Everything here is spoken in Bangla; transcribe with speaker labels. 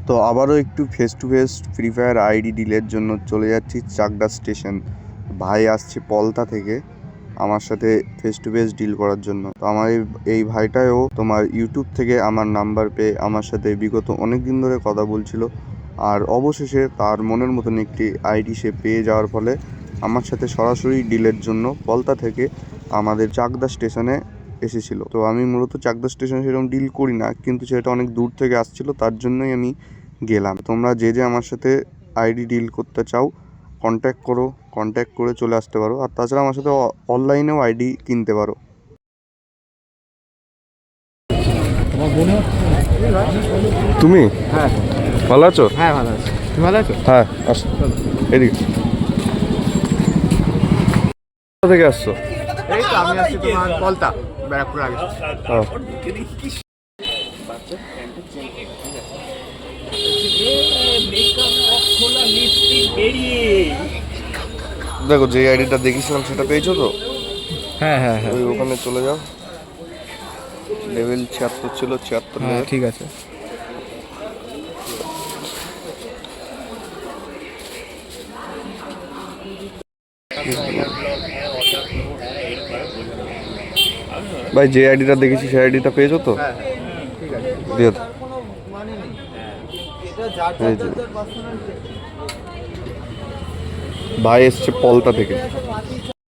Speaker 1: তো আবারও একটু face to face free fire ID ডিলের জন্য চলে যাচ্ছি চাকদা স্টেশন। ভাই আসছে পলতা থেকে আমার সাথে ফেস টু ফেস ডিল করার জন্য। তো আমার এই ভাইটাও তোমার ইউটিউব থেকে আমার নাম্বার পেয়ে আমার সাথে বিগত অনেক দিন ধরে কথা বলছিল, আর অবশেষে তার মনের মতন একটি আইডি সে পেয়ে যাওয়ার ফলে আমার সাথে সরাসরি ডিলের জন্য পলতা থেকে আমাদের চাকদা স্টেশনে এসেছিল। তো আমি মূলত চাকদা স্টেশনে সেরকম ডিল করি না, কিন্তু সেটা অনেক দূর থেকে আসছিল, তার জন্যই আমি গেলাম। তোমরা যে যে আমার সাথে আইডি ডিল করতে চাও কন্ট্যাক্ট করো, কন্ট্যাক্ট করে চলে আসতে পারো। আর তাছাড়া আমার সাথে অনলাইনেও আইডি কিনতে পারো। তুমি
Speaker 2: হ্যাঁ
Speaker 1: ভালো আছো?
Speaker 2: হ্যাঁ ভালো আছি। তুমি ভালো আছো?
Speaker 1: হ্যাঁ আস, এদিকে কোথা থেকে আসছো?
Speaker 2: এই তো আমি আসছি তোমার পলতা, ব্যারাকপুর আগে।
Speaker 1: হ্যাঁ। দেখো যে আইডিটা দেখেছিলাম সেটা পেয়েছো তো?
Speaker 2: হ্যাঁ হ্যাঁ হ্যাঁ
Speaker 1: ওই ওখানে চলে যাও। লেভেল 76 ছিল, 76
Speaker 2: হ্যাঁ
Speaker 1: লেভেল।
Speaker 2: ঠিক আছে।
Speaker 1: ভাই যে আইডিটা দেখেছি সেই আইডিটা পেয়েছো তো?
Speaker 2: হ্যাঁ ঠিক আছে।
Speaker 1: দিয়ে দাও। এই যে ভাই এসছে পলতা থেকে।